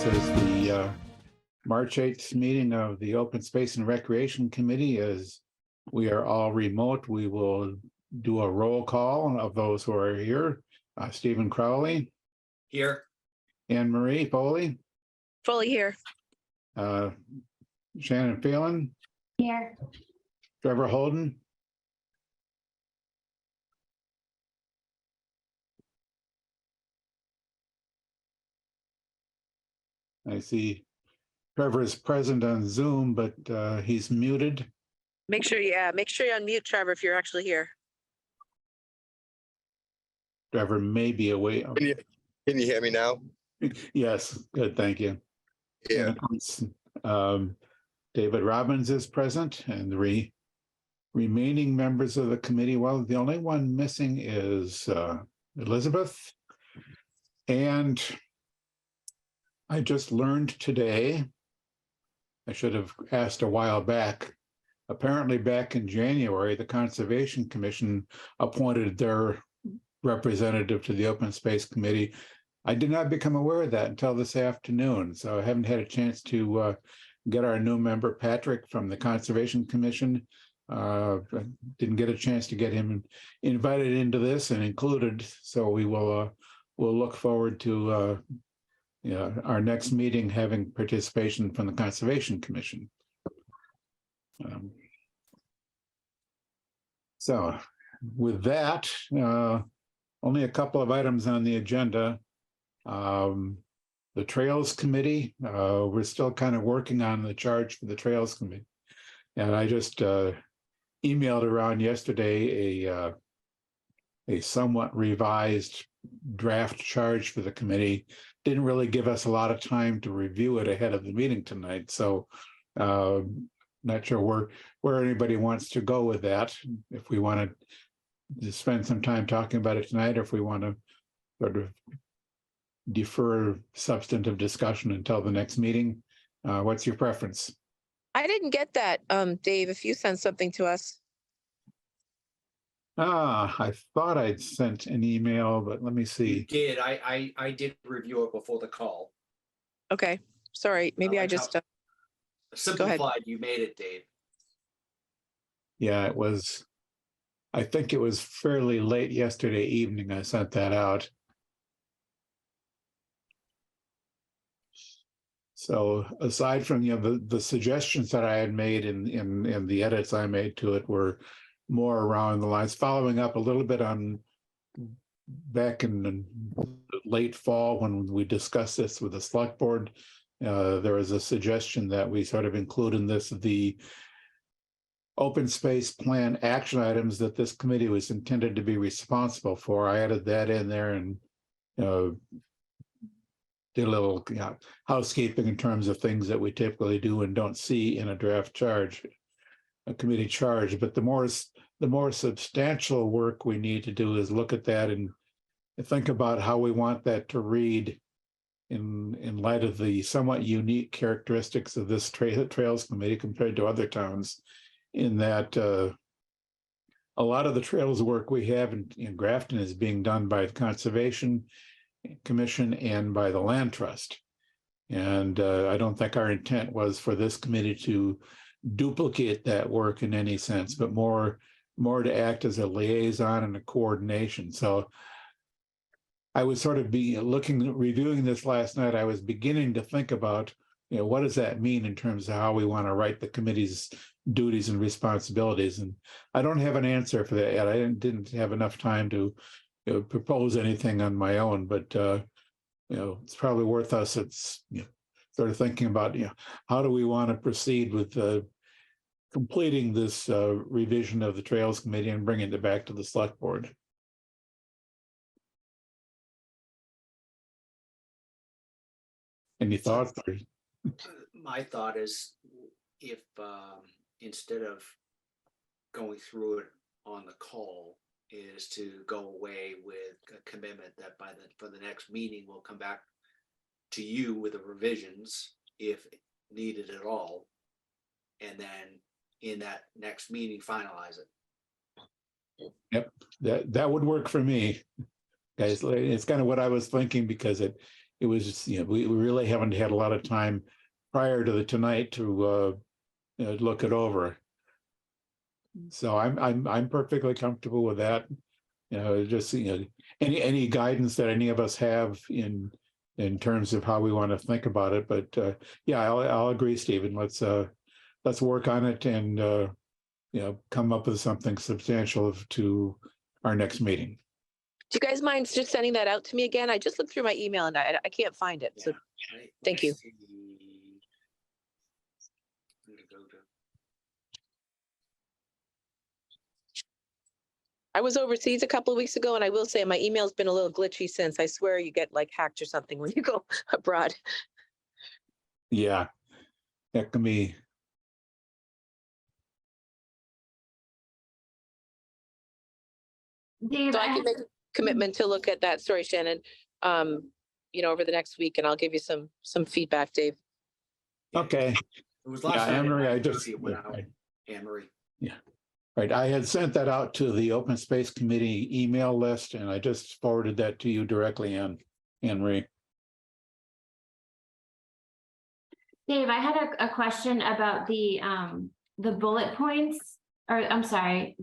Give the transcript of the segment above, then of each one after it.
This is the March 8th meeting of the Open Space and Recreation Committee. As we are all remote, we will do a roll call of those who are here. Stephen Crowley. Here. Anne Marie Foley. Fully here. Shannon Phelan. Here. Trevor Holden. I see Trevor is present on Zoom, but he's muted. Make sure you unmute Trevor if you're actually here. Trevor may be away. Can you hear me now? Yes, good, thank you. Yeah. And of course, David Robbins is present, and the remaining members of the committee, well, the only one missing is Elizabeth. And I just learned today, I should have asked a while back, apparently back in January, the Conservation Commission appointed their representative to the Open Space Committee. I did not become aware of that until this afternoon, so I haven't had a chance to get our new member, Patrick, from the Conservation Commission. Didn't get a chance to get him invited into this and included, so we will we'll look forward to our next meeting having participation from the Conservation Commission. So with that, only a couple of items on the agenda. The Trails Committee, we're still kind of working on the charge for the Trails Committee. And I just emailed around yesterday a somewhat revised draft charge for the committee. Didn't really give us a lot of time to review it ahead of the meeting tonight. So not sure where anybody wants to go with that. If we want to spend some time talking about it tonight, or if we want to sort of defer substantive discussion until the next meeting. What's your preference? I didn't get that, Dave, if you sent something to us. I thought I'd sent an email, but let me You see. did. I did review it before the call. Okay, sorry, maybe I like just, Simplified, you made it, Dave. Yeah, it was, I think it was fairly late yesterday evening I sent that out. So aside from the suggestions that I had made in the edits I made to it were more around the lines, following up a little bit on back in the late fall when we discussed this with the select board. There was a suggestion that we sort of include in this the open space plan action items that this committee was intended to be responsible for. I added that in there and did a little housekeeping in terms of things that we typically do and don't see in a draft charge, a committee charge. But the more substantial work we need to do is look at that and think about how we want that to read in light of the somewhat unique characteristics of this Trails Committee compared to other towns, in that a lot of the trails work we have in Grafton is being done by the Conservation Commission and by the Land Trust. And I don't think our intent was for this committee to duplicate that work in any sense, but more to act as a liaison and a coordination. So I was sort of reviewing this last night. I was beginning to think about, what does that mean in terms of how we want to write the committee's duties and responsibilities? And I don't have an answer for that yet. I didn't have enough time to propose anything on my own, but it's probably worth us. Sort of thinking about how do we want to proceed with completing this revision of the Trails Committee and bringing it back to the select board. Any thoughts? My thought is if instead of going through it on the call, is to go away with a commitment that for the next meeting, we'll come back to you with the revisions if needed at all. And then in that next meeting, finalize it. Yep, that would work for me, guys. It's kind of what I was thinking, because it it was, we really haven't had a lot of time prior to tonight to look it over. So I'm perfectly comfortable with that. Just, any guidance that any of us have in terms of how we want to think about it. But yeah, I'll agree, Stephen. Let's work on it and come up with something substantial to our next meeting. Do you guys mind just sending that out to me again? I just looked through my email and I can't find it. So Yeah, thank you. I'm gonna go to- I was overseas a couple of weeks ago, and I will say my email's been a little glitchy since. I swear you get like hacked or something when you go abroad. Yeah, that can be. Dave, So I can make a commitment to look at that. Sorry, Shannon. Over the next week, and I'll give you some feedback, Dave. Okay. It was Yeah, last night. Anne Marie, I at just, 9:30 it went out. Anne Marie. right. I had sent that out to the Open Space Committee email list, and I just forwarded that to you directly, Anne Marie. Dave, I had a question about the bullet points, or I'm sorry.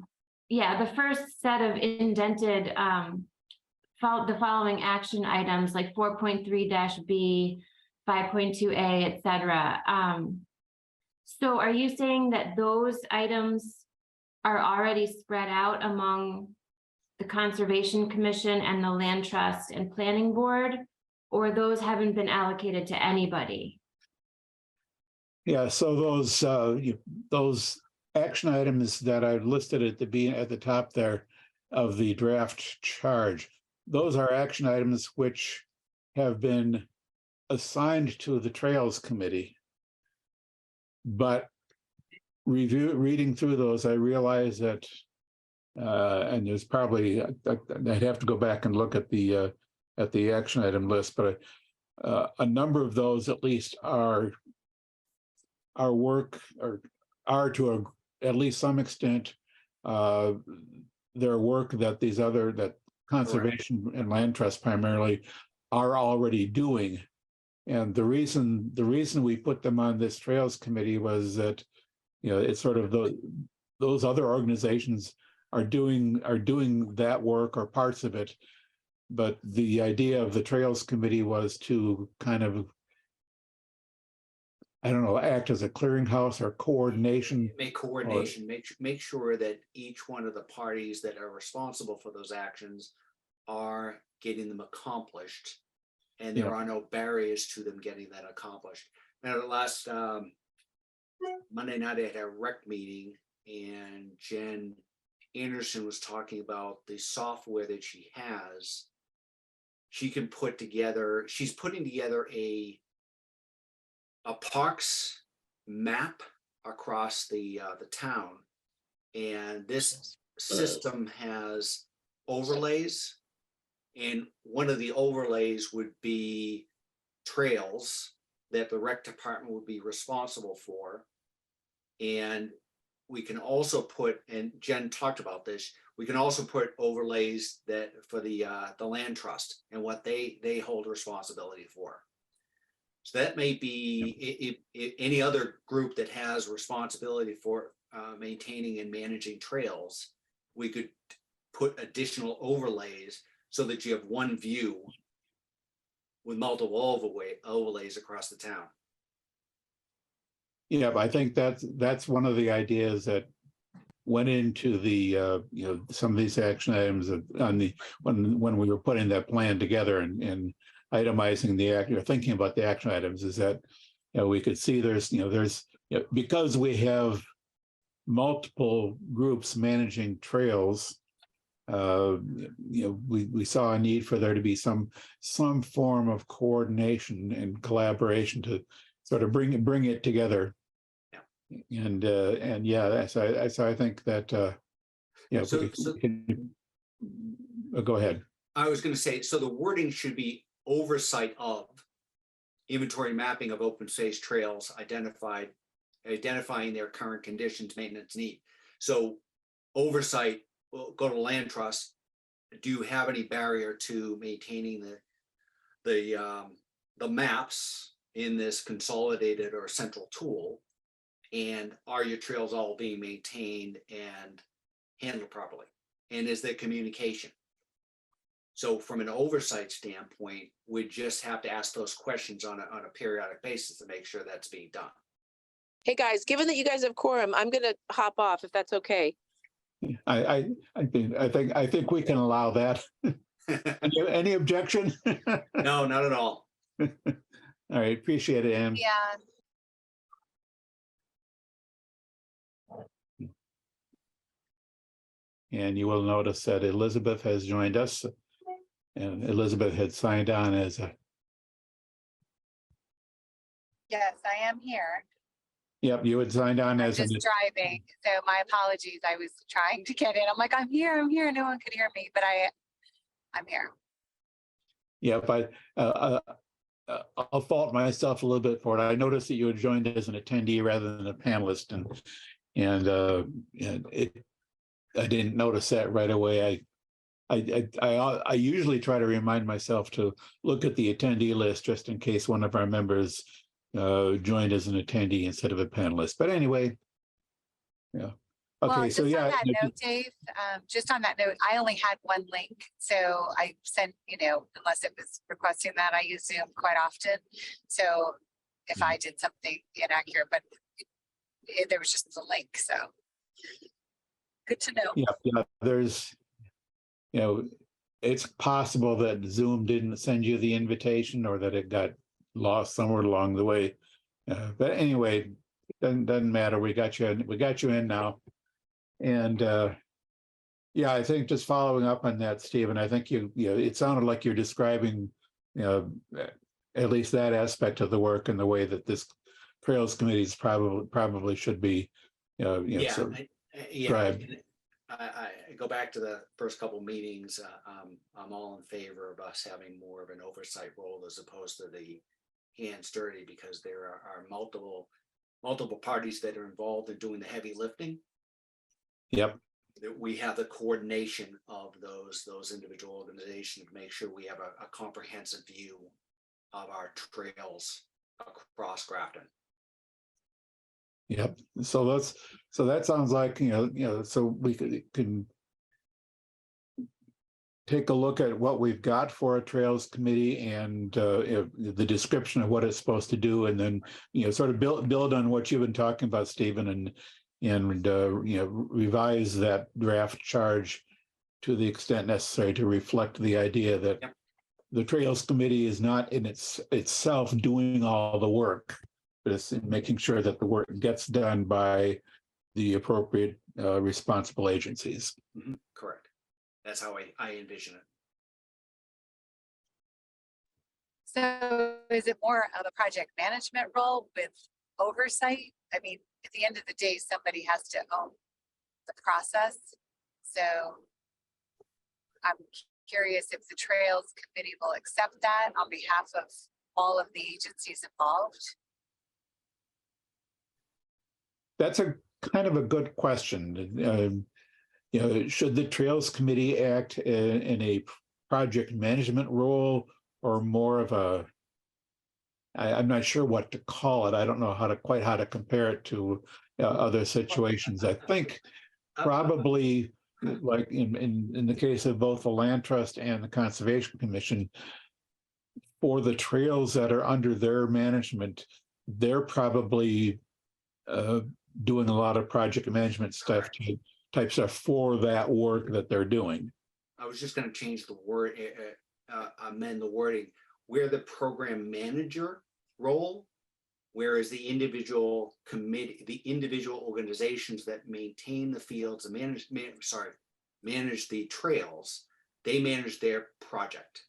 Yeah, the first set of indented the following action items like 4.3-B, 5.2A, etc. So are you saying that those items are already spread out among the Conservation Commission and the Land Trust and Planning Board, or those haven't been allocated to anybody? Yeah, so those action items that I've listed at the top there of the draft charge, those are action items which have been assigned to the Trails Committee. But reading through those, I realize that, and there's probably, I'd have to go back and look at the action item list, but a number of those at least are work, or are to at least some extent their work that that Conservation and Land Trust primarily are already doing. And the reason we put them on this Trails Committee was that, it's sort of those other organizations are doing that work or parts of it. But the idea of the Trails Committee was to kind of, I don't know, act as a clearinghouse or coordination. Make coordination, make sure that each one of the parties that are responsible for those actions are getting them accomplished. And there are no barriers to them getting that accomplished. Now, the last Monday night I had a rec meeting, and Jen Anderson was talking about the software that she has. She's putting together a parks map across the town, and this system has overlays, and one of the overlays would be trails that the rec department would be responsible for. And we can also put, and Jen talked about this, we can also put overlays that for the land trust and what they hold responsibility for. So that may be any other group that has responsibility for maintaining and managing trails. We could put additional overlays so that you have one view with multiple overlays across the town. Yeah, but I think that's one of the ideas that went into the some of these action items when we were putting that plan together and itemizing thinking about the action items, is that we could see there's because we have multiple groups managing trails. We saw a need for there to be some form of coordination and collaboration to sort of bring it together. Yeah. And yeah, so I think that go ahead. I was going to say, so the wording should be oversight of inventory mapping of open space trails, identifying their current conditions, maintenance need. So oversight will go to land trust. Do you have any barrier to maintaining the the maps in this consolidated or central tool? And are your trails all being maintained and handled properly? And is there communication? So from an oversight standpoint, we just have to ask those questions on a periodic basis to make sure that's being done. Hey, guys, given that you guys have quorum, I'm gonna hop off if that's okay. I think we can allow that. Any objection? No, not at all. All right, appreciate it, Ann. Yeah, And you will notice that Elizabeth has joined us. And Elizabeth had signed on as a, yes, I am here. yep, you had signed on I'm as an, just driving, so my apologies. I was trying to get in. I'm like, I'm here. No one could hear me, but I'm here. yeah, but I'll fault myself a little bit for it. I noticed that you had joined as an attendee rather than a panelist, and I didn't notice that right away. I usually try to remind myself to look at the attendee list just in case one of our members joined as an attendee instead of a panelist. But anyway, yeah. Okay, Well, so just yeah. on that note, Dave, just on that note, I only had one link. So I sent, unless it was requesting that, I use Zoom quite often. So if I did something inaccurate, but there was just a link, so good to know. Yeah, there's, it's possible that Zoom didn't send you the invitation or that it got lost somewhere along the way. But anyway, doesn't matter. We got you in now. And yeah, I think just following up on that, Stephen, I think it sounded like you're describing, at least that aspect of the work and the way that this Trails Committee is probably should be, Yeah, so yeah. described. and I go back to the first couple meetings. I'm all in favor of us having more of an oversight role as opposed to the hands dirty, because there are multiple parties that are involved in doing the heavy lifting. Yep. That we have the coordination of those individual organizations to make sure we have a comprehensive view of our trails across Grafton. Yep. So that sounds like, so we can take a look at what we've got for a Trails Committee and the description of what it's supposed to do, and then sort of build on what you've been talking about, Stephen, and revise that draft charge to the extent necessary to reflect the idea that the Trails Committee is not in itself doing all the work, but it's making sure that the work gets done by the appropriate responsible agencies. Mm-hmm. Correct. That's how I envision it. So is it more of a project management role with oversight? I mean, at the end of the day, somebody has to own the process. So I'm curious if the Trails Committee will accept that on behalf of all of the agencies involved. That's a kind of a good question. Should the Trails Committee act in a project management role or more of a, I'm not sure what to call it. I don't know how to compare it to other situations. I think probably like in the case of both the Land Trust and the Conservation Commission, for the trails that are under their management, they're probably doing a lot of project management stuff, type stuff for that work that they're doing. I was just going to change the word, amend the wording. We're the program manager role, whereas the individual committee, the individual organizations that maintain the fields and manage the trails, they manage their project.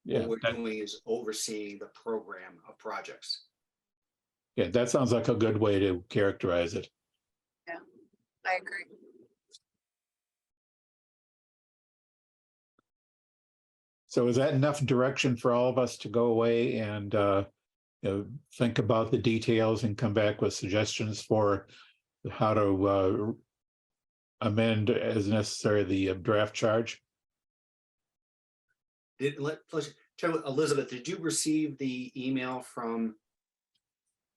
Yeah, What we're doing is overseeing the program of projects. yeah, that sounds like a good way to characterize it. Yeah, I agree. So is that enough direction for all of us to go away and think about the details and come back with suggestions for how to amend as necessary the draft charge? Did Elizabeth, did you receive the email from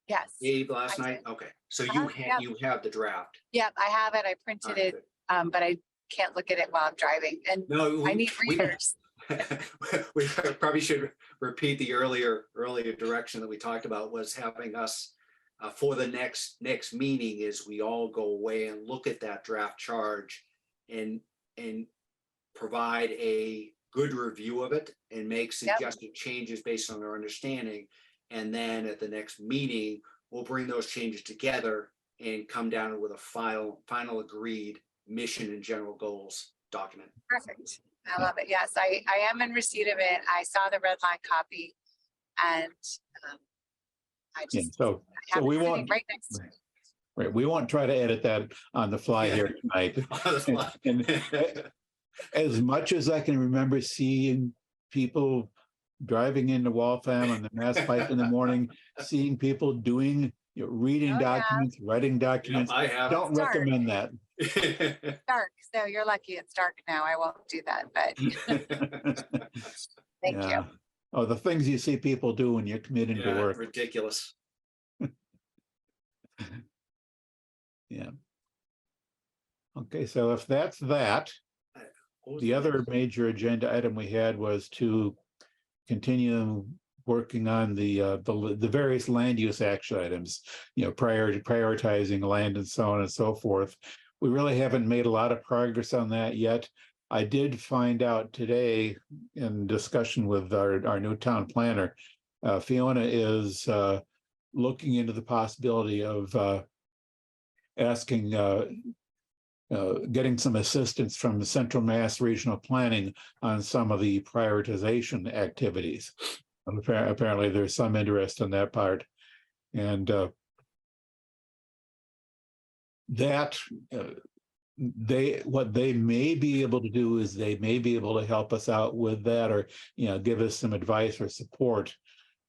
Yes. Dave last I night? did. Okay, so Yep. you have the draft. Yep, I have it. I All printed right, it, good. but I can't look at it while I'm driving and No, I need readers. we probably should repeat the earlier direction that we talked about was having us for the next meeting is we all go away and look at that draft charge and provide a good review of it and make suggested changes based on our understanding. And then at the next meeting, we'll bring those changes together and come down with a final agreed mission and general goals document. Perfect. I love it. Yes, I am in receipt of it. I saw the red line copy and I Yeah, just so have it we sitting won't, right next to me. right, we won't try to edit that on the fly here tonight. And as much as I can remember seeing people driving into Waltham on the Mass Pike in the morning, seeing people doing, reading Oh, yeah. documents, writing documents, I have. don't Start. recommend that. Dark, so you're lucky it's dark now. I won't do that, but thank you. Yeah. Oh, the things you see people do when you're commuting to Yeah, work. ridiculous. Yeah. Okay, so if that's that, What was the other next? major agenda item we had was to continue working on the various land use action items, prioritizing land and so on and so forth. We really haven't made a lot of progress on that yet. I did find out today in discussion with our new town planner, Fiona is looking into the possibility of asking getting some assistance from the Central Mass Regional Planning on some of the prioritization activities. Apparently, there's some interest on that part, and what they may be able to do is they may be able to help us out with that, or give us some advice or support,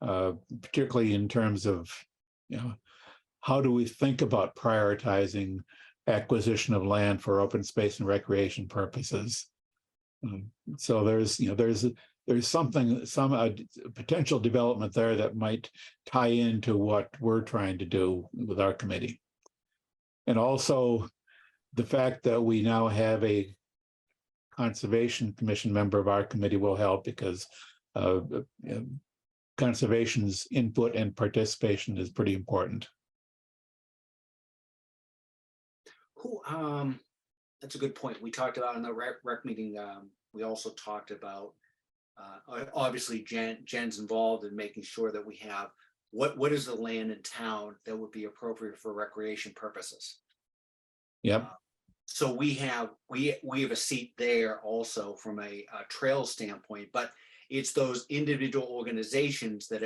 particularly in terms of how do we think about prioritizing acquisition of land for open space and recreation purposes. So there's some potential development there that might tie into what we're trying to do with our committee. And also the fact that we now have a Conservation Commission member of our committee will help, because conservation's input and participation is pretty important. That's a good point. We talked about in the rec meeting. We also talked about obviously Jen's involved in making sure that we have what is the land in town that would be appropriate for recreation purposes. Yep. So we have a seat there also from a trail standpoint, but it's those individual organizations that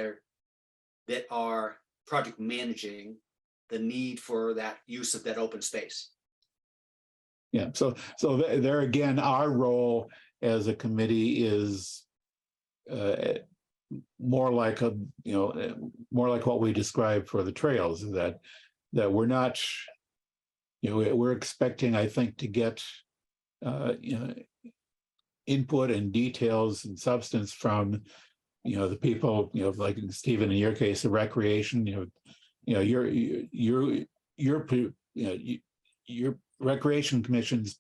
are project managing the need for that use of that open space. Yeah, so there again, our role as a committee is more like what we described for the trails, is that we're not, we're expecting, I think, to get input and details and substance from the people, like Stephen, in your case, the recreation, your Recreation Commission's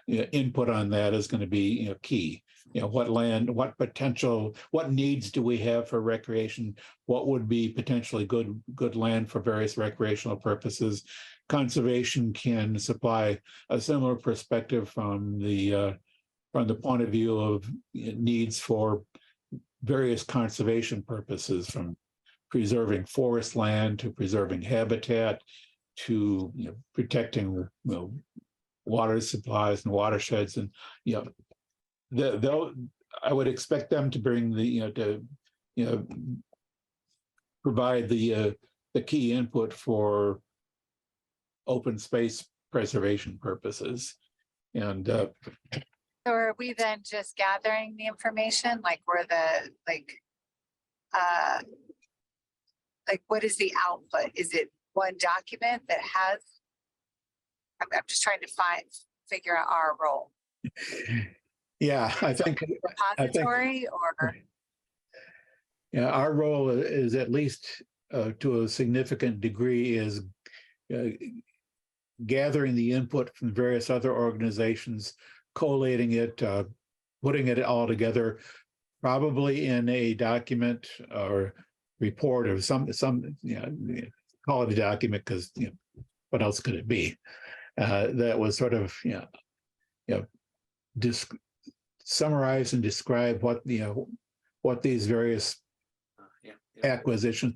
input on that is going to be key. What land, what potential, what needs do we have for recreation? What would be potentially good land for various recreational purposes? Conservation can supply a similar perspective from the point of view of needs for various conservation purposes, from preserving forest land to preserving habitat to protecting water supplies and watersheds, and I would expect them to bring provide the key input for open space preservation purposes. And So are we then just gathering the information? Like what is the output? Is it one document that has, I'm just trying to figure out our role. yeah, I think Repository or? Yeah, our role is at least to a significant degree is uh, gathering the input from various other organizations, collating it, putting it all together, probably in a document or report or some call it a document because what else could it be? That was sort of summarize and describe what these various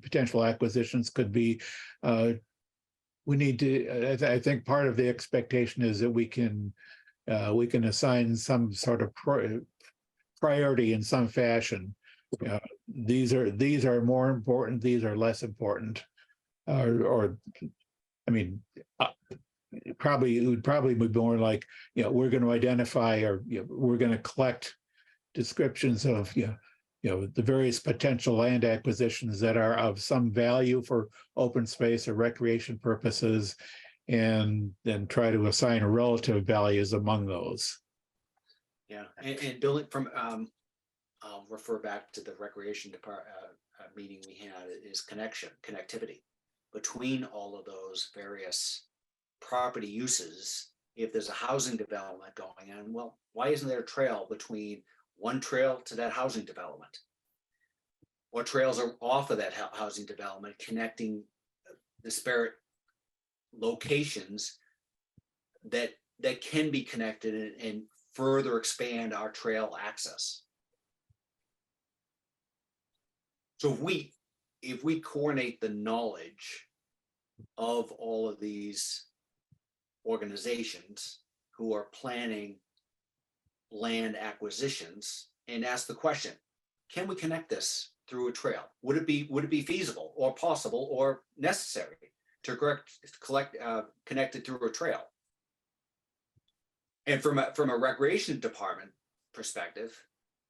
potential acquisitions could be. We need to. I think part of the expectation is that we can assign some sort of priority in some fashion. These are more important. These are less important. Or I mean, it would probably be more like we're going to identify or we're going to collect descriptions of the various potential land acquisitions that are of some value for open space or recreation purposes, and then try to assign relative values among those. Yeah, and building from, I'll refer back to the recreation department meeting we had, is connectivity between all of those various property uses. If there's a housing development going on, well, why isn't there a trail between one trail to that housing development? What trails are off of that housing development connecting disparate locations that can be connected and further expand our trail access? So if we coordinate the knowledge of all of these organizations who are planning land acquisitions and ask the question, can we connect this through a trail? Would it be feasible or possible or necessary to connect it through a trail? And from a recreation department perspective,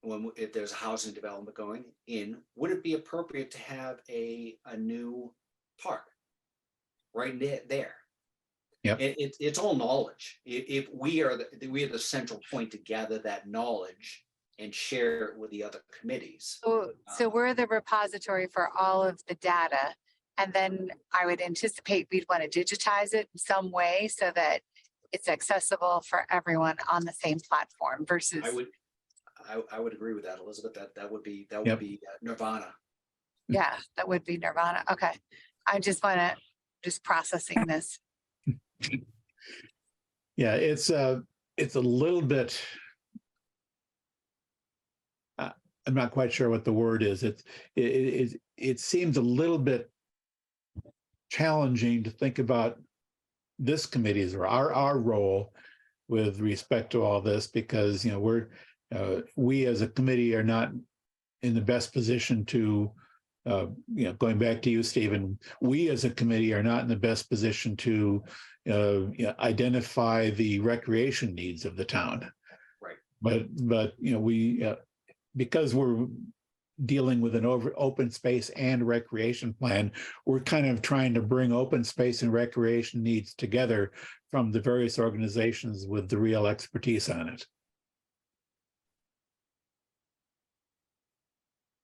if there's a housing development going in, would it be appropriate to have a new park right there? Yeah, it's all knowledge. If we are the central point to gather that knowledge and share it with the other committees. So we're the repository for all of the data. And then I would anticipate we'd want to digitize it in some way so that it's accessible for everyone on the same platform versus. I would agree with that, Elizabeth. That would be nirvana. Yeah, that would be nirvana. Okay. I just want to processing this. Yeah, it's a little bit. I'm not quite sure what the word is. It seems a little bit challenging to think about this committee's or our role with respect to all this, because we as a committee are not in the best position to going back to you, Stephen, we as a committee are not in the best position to identify the recreation needs of the town. Right. But we because we're dealing with an open space and recreation plan, we're kind of trying to bring open space and recreation needs together from the various organizations with the real expertise on it.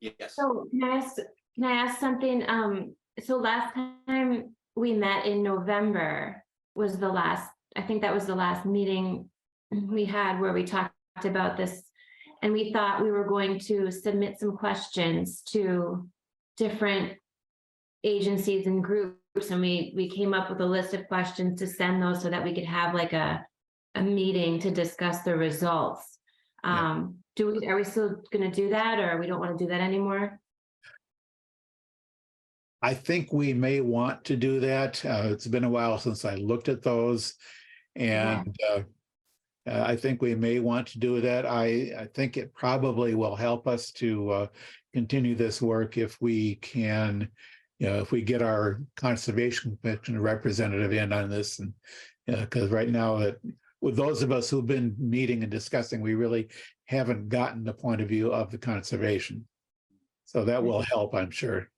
Yes. So can I ask something? So last time we met in November was I think that was the last meeting we had where we talked about this. And we thought we were going to submit some questions to different agencies and groups. And we came up with a list of questions to send those so that we could have like a meeting to discuss the results. Yeah. Are we still going to do that, or we don't want to do that anymore? I think we may want to do that. It's been a while since I looked at those, and I think we may want to do that. I think it probably will help us to continue this work if we can, if we get our Conservation Commission representative in on this, and because right now that with those of us who've been meeting and discussing, we really haven't gotten the point of view of the conservation. So that will help, I'm sure.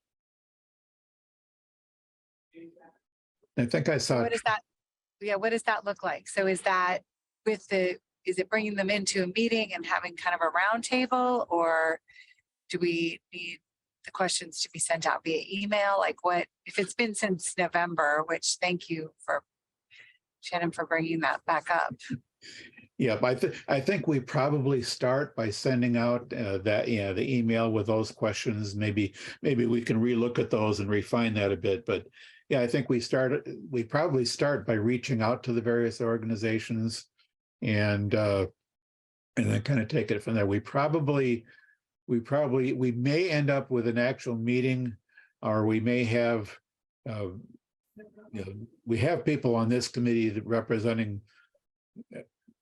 I think I saw. What does that? Yeah, what does that look like? So is that is it bringing them into a meeting and having kind of a round table, or do we need the questions to be sent out via email? Like what, if it's been since November, which thank you for Shannon for bringing that back up. Yeah, but I think we probably start by sending out the email with those questions. Maybe we can relook at those and refine that a bit. But yeah, I think we probably start by reaching out to the various organizations and then kind of take it from there. We may end up with an actual meeting, or we may have we have people on this committee that representing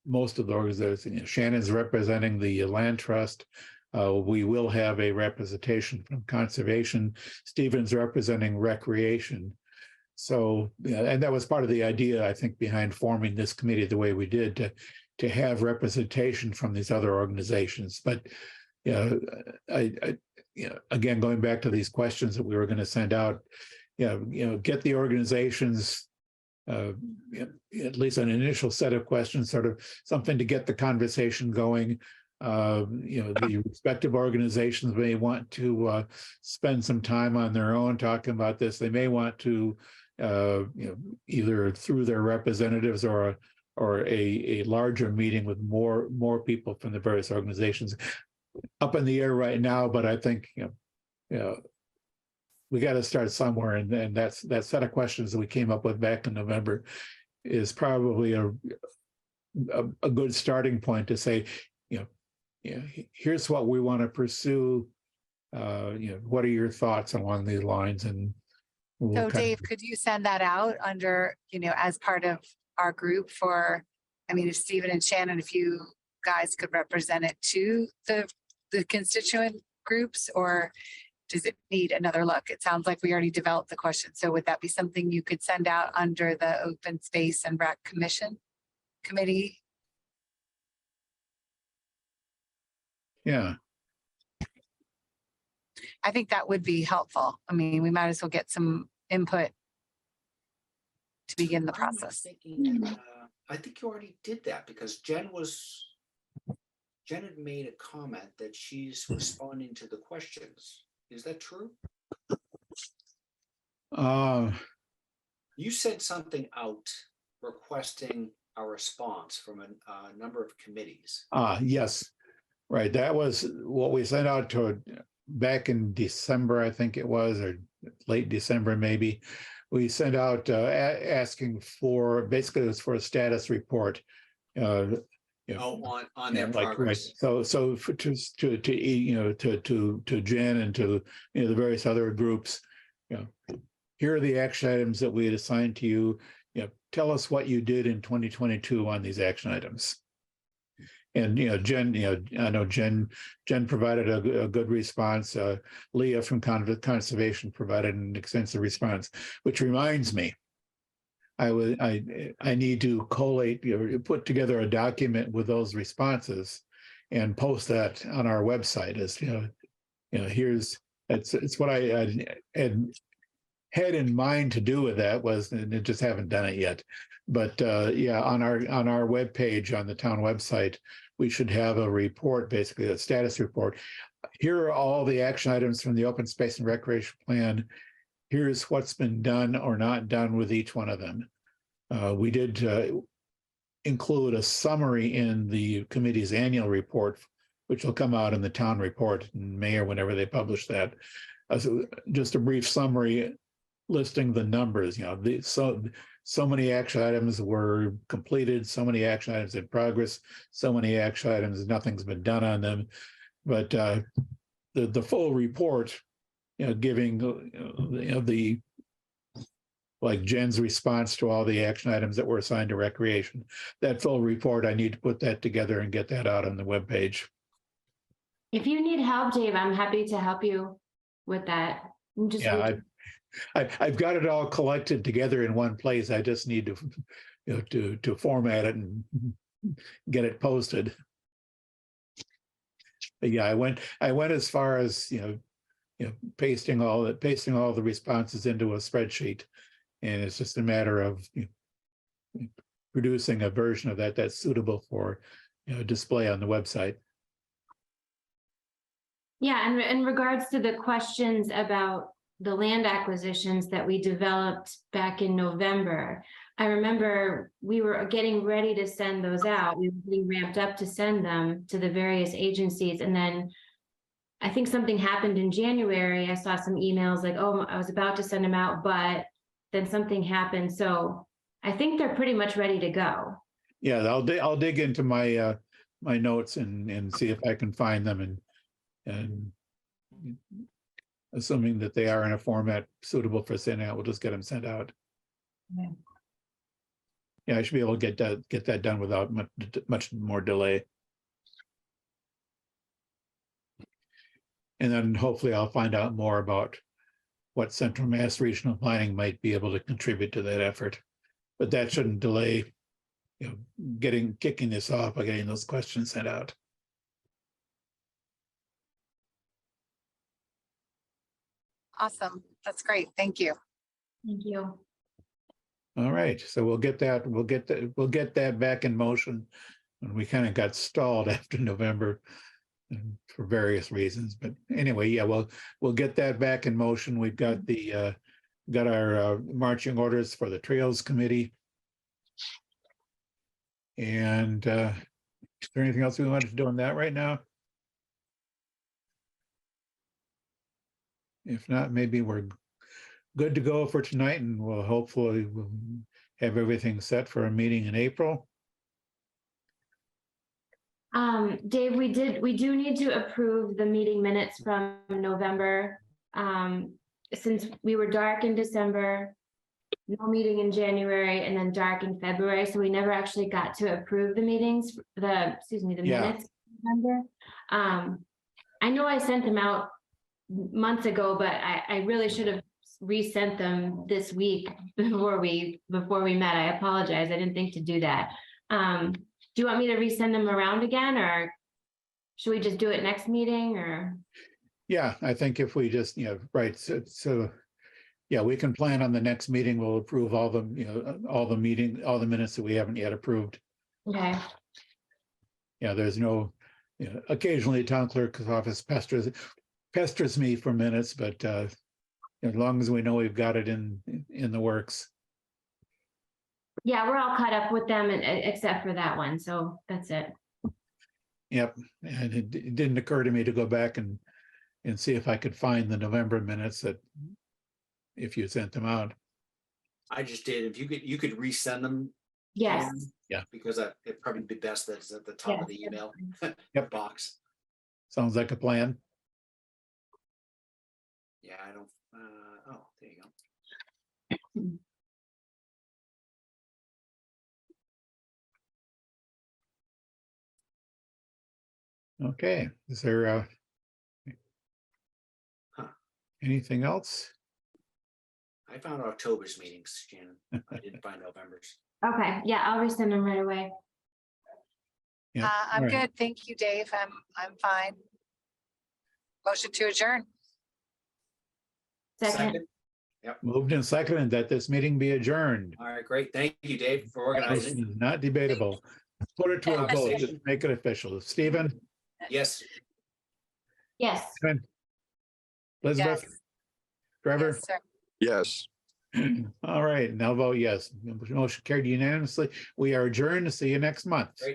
most of the organizations. Shannon's representing the land trust. We will have a representation from conservation. Stephen's representing recreation. So, and that was part of the idea, I think, behind forming this committee the way we did, to have representation from these other organizations. But again, going back to these questions that we were going to send out, get the organizations, at least an initial set of questions, sort of something to get the conversation going. The respective organizations may want to spend some time on their own talking about this. They may want to, either through their representatives or a larger meeting with more people from the various organizations. Up in the air right now, but I think we got to start somewhere, and that set of questions that we came up with back in November is probably a good starting point to say, here's what we want to pursue. What are your thoughts along these lines? And So Dave, could you send that out under, as part of our group for, if Stephen and Shannon, if you guys could represent it to the constituent groups, or does it need another look? It sounds like we already developed the question. So would that be something you could send out under the Open Space and Rec Committee? Yeah. I think that would be helpful. We might as well get some input to begin the I'm not process. thinking, I think you already did that, because Jen had made a comment that she's responding to the questions. Is that true? You sent something out requesting a response from a number of committees. Yes, right. That was what we sent out to back in December, I think it was, or late December, maybe. We sent out asking for, basically it was for a status report. On their progress. Right. So for, to Jen and to the various other groups, here are the action items that we had assigned to you. Tell us what you did in 2022 on these action items. And Jen, I know Jen provided a good response. Leah from Conservation provided an extensive response, which reminds me, I need to collate, put together a document with those responses and post that on our website. As here's it's what I had in mind to do with that, and I just haven't done it yet. But on our webpage on the town website, we should have a report, basically a status report. Here are all the action items from the Open Space and Recreation Plan. Here's what's been done or not done with each one of them. We did include a summary in the committee's annual report, which will come out in the town report in May or whenever they publish that. So just a brief summary listing the numbers. So many action items were completed, so many action items in progress, so many action items, nothing's been done on them. But the full report, giving the like Jen's response to all the action items that were assigned to recreation, that full report, I need to put that together and get that out on the webpage. If you need help, Dave, I'm happy to help you with that. I've got it all collected together in one place. I just need to format it and get it posted. But yeah, I went as far as pasting all the responses into a spreadsheet, and it's just a matter of producing a version of that that's suitable for display on the website. Yeah, and in regards to the questions about the land acquisitions that we developed back in November, I remember we were getting ready to send those out. We were getting ramped up to send them to the various agencies, and then I think something happened in January. I saw some emails like, oh, I was about to send them out, but then something happened. So I think they're pretty much ready to go. Yeah, I'll dig into my my notes and see if I can find them and assuming that they are in a format suitable for sending out, we'll just get them sent out. Yeah. Yeah, I should be able to get that done without much more delay. And then hopefully I'll find out more about what Central Mass Regional Planning might be able to contribute to that effort. But that shouldn't delay, you know, kicking this off by getting those questions sent out. Awesome. That's great. Thank you. Thank you. All right, so we'll get that back in motion. And we kind of got stalled after November for various reasons, but anyway, yeah, we'll get that back in motion. We've got got our marching orders for the Trails Committee. And is there anything else we wanted to do on that right now? If not, maybe we're good to go for tonight, and we'll hopefully have everything set for a meeting in April. Dave, we do need to approve the meeting minutes from November. Since we were dark in December, no meeting in January, and then dark in February, so we never actually got to approve the meetings, the Yeah. minutes. in November. I know I sent them out months ago, but I really should have resent them this week before we met. I apologize. I didn't think to do that. Do you want me to resend them around again, or should we just do it next meeting, or? Yeah, I think if we just, right, so yeah, we can plan on the next meeting. We'll approve all the, all the minutes that we haven't yet approved. Okay, Yeah, there's no, occasionally town clerk's office pesters me for minutes, but as long as we know we've got it in the works. yeah, we're all caught up with them except for that one, so that's it. Yep, and it didn't occur to me to go back and see if I could find the November minutes that if you sent them out. I just did. If you could resend them. Yes. Jan, Yeah. Because it'd probably be best that it's at the top of the email Yep. box. Sounds like a plan. Yeah, I don't, oh, there you go. Okay, is there Huh. anything else? I found October's meetings, Shannon. I didn't find November's. Okay, yeah, I'll resend them right away. Yeah, I'm all right. good. Thank you, Dave. I'm fine. Motion to adjourn. Second, Moved and seconded that this meeting be adjourned. All right, great. Thank you, Dave, for organizing. Motion is not debatable. Put it to a vote, Conversation. just make it official. Stephen, Yes, yes. Elizabeth, Yes. Trevor? Yes, sir. Yes. All right, now vote yes. Motion carried unanimously. We are adjourned. See you next month. Great.